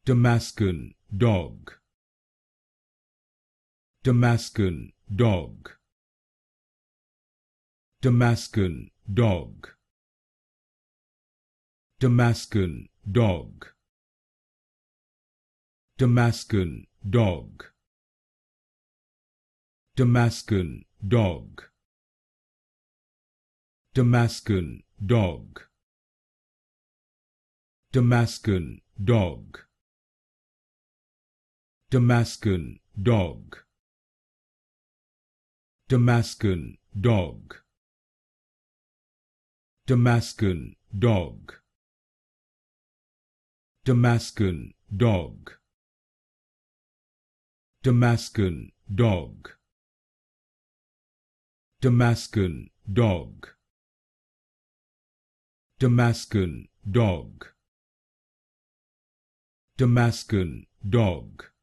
Tamaskan Dog, Tamaskan Dog, Tamaskan Dog, Tamaskan Dog, Tamaskan Dog, Tamaskan Dog, Tamaskan Dog, Tamaskan Dog, Tamaskan Dog, Tamaskan Dog, Tamaskan Dog, Tamaskan Dog, Tamaskan Dog, Tamaskan Dog, Tamaskan Dog, Tamaskan Dog,